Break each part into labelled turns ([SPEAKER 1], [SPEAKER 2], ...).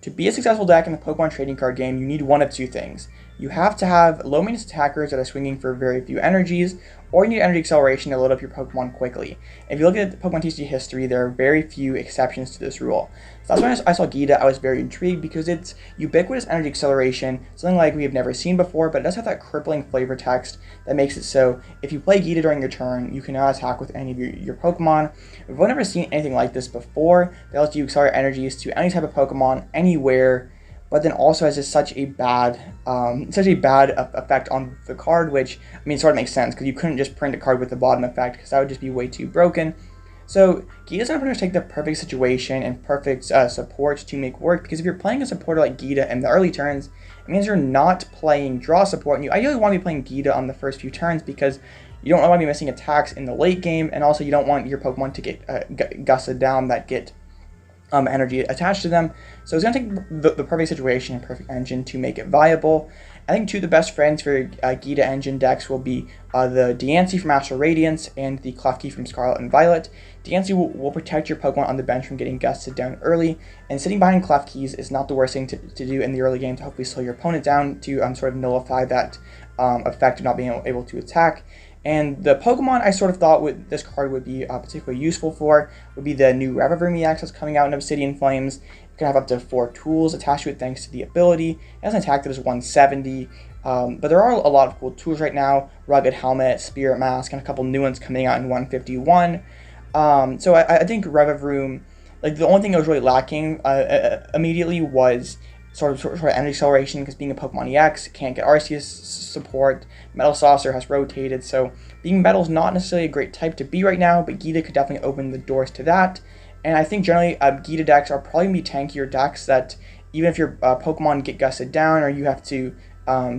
[SPEAKER 1] To be a successful deck in the Pokemon trading card game, you need one of two things. You have to have low maintenance attackers that are swinging for very few energies, or you need energy acceleration to load up your Pokemon quickly. If you look at the Pokemon TCG history, there are very few exceptions to this rule. So that's when I saw Gita, I was very intrigued because it's ubiquitous energy acceleration, something like we have never seen before, but it does have that crippling flavor text that makes it so if you play Gita during your turn, you cannot attack with any of your Pokemon. We've never seen anything like this before that lets you accelerate energies to any type of Pokemon, anywhere, but then also has just such a bad effect on the card, which, I mean, sort of makes sense, because you couldn't just print a card with the bottom effect, because that would just be way too broken. So Gita's going to take the perfect situation and perfect support to make work, because if you're playing a supporter like Gita in the early turns, it means you're not playing draw support, and you ideally want to be playing Gita on the first few turns, because you don't want to be missing attacks in the late game, and also you don't want your Pokemon to get gusted down that get energy attached to them. So it's going to take the perfect situation and perfect engine to make it viable. I think two of the best friends for Gita engine decks will be the Diancie from Astral Radiance and the Klefki from Scarlet and Violet. Diancie will protect your Pokemon on the bench from getting gusted down early, and sitting behind Klefkis is not the worst thing to do in the early game to hopefully slow your opponent down to sort of nullify that effect of not being able to attack. And the Pokemon I sort of thought this card would be particularly useful for would be the new Revavroom EX that's coming out in Obsidian Flames. You can have up to 4 tools attached to it thanks to the ability. It has an attack that is 170, but there are a lot of cool tools right now. Rugged Helmet, Spirit Mask, and a couple new ones coming out in 151. So I think Revavroom, like, the only thing that was really lacking immediately was sort of energy acceleration, because being a Pokemon EX can't get Arceus support. Metal Saucer has rotated, so being Metal is not necessarily a great type to be right now, but Gita could definitely open the doors to that. And I think generally Gita decks are probably going to be tankier decks that even if your Pokemon get gusted down or you have to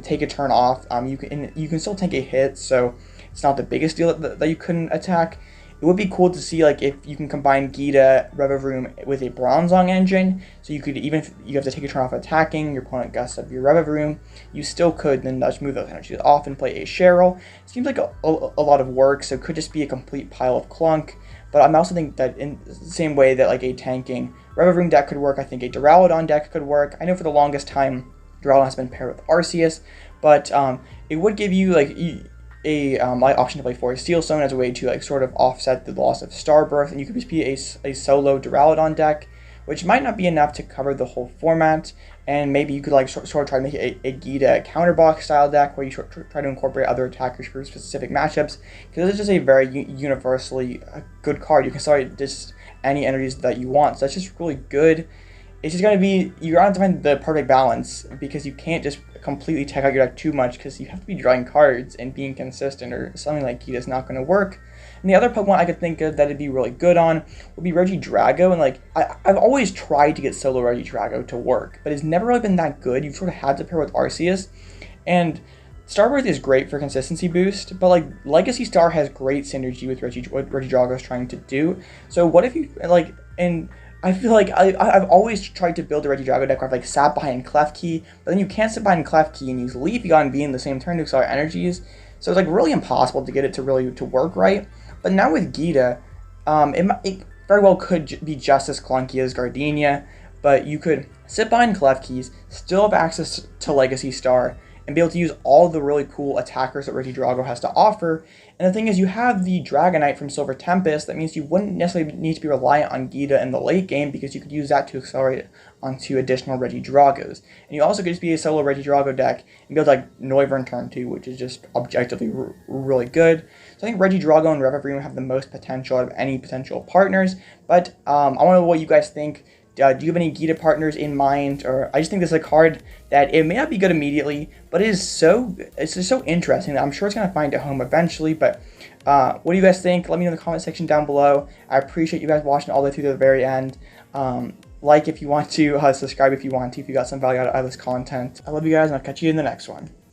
[SPEAKER 1] take a turn off, you can still take a hit, so it's not the biggest deal that you couldn't attack. It would be cool to see, like, if you can combine Gita Revavroom with a Bronzong engine, so you could, even if you have to take a turn off attacking, your opponent gusts up your Revavroom, you still could then just move those energies off and play a Cheryl. It seems like a lot of work, so it could just be a complete pile of clunk, but I also think that in the same way that, like, a tanking Revavroom deck could work, I think a Duraludon deck could work. I know for the longest time, Duraludon has been paired with Arceus, but it would give you, like, a option to play for Steel Stone as a way to, like, sort of offset the loss of Starbirth, and you could just be a solo Duraludon deck, which might not be enough to cover the whole format. And maybe you could, like, sort of try to make a Gita counterbox style deck where you try to incorporate other attackers for specific matchups, because it's just a very universally good card. You can start just any energies that you want, so that's just really good. It's just going to be, you're going to find the perfect balance, because you can't just completely tech out your deck too much, because you have to be drawing cards and being consistent, or something like Gita is not going to work. And the other Pokemon I could think of that it'd be really good on would be Regidrago, and, like, I've always tried to get solo Regidrago to work, but it's never really been that good. You've sort of had to pair with Arceus, and Starbirth is great for consistency boost, but, like, Legacy Star has great synergy with what Regidrago is trying to do. So what if you, like, and I feel like I've always tried to build a Regidrago deck where I've, like, sat behind Klefki, but then you can't sit behind Klefki and use Leafeon and be in the same turn to accelerate energies. So it's, like, really impossible to get it to work right. But now with Gita, it very well could be just as clunky as Gardenia, but you could sit behind Klefki's, still have access to Legacy Star, and be able to use all the really cool attackers that Regidrago has to offer. And the thing is, you have the Dragonite from Silver Tempest. That means you wouldn't necessarily need to be reliant on Gita in the late game, because you could use that to accelerate onto additional Regidragos. And you also could just be a solo Regidrago deck and be able to, like, Noivern turn 2, which is just objectively really good. So I think Regidrago and Revavroom have the most potential out of any potential partners. But I want to know what you guys think. Do you have any Gita partners in mind? Or I just think this is a card that it may not be good immediately, but it's just so interesting that I'm sure it's going to find a home eventually. But what do you guys think? Let me know in the comment section down below. I appreciate you guys watching all the way through to the very end. Like if you want to, subscribe if you want to, if you got some value out of this content. I love you guys, and I'll catch you in the next one.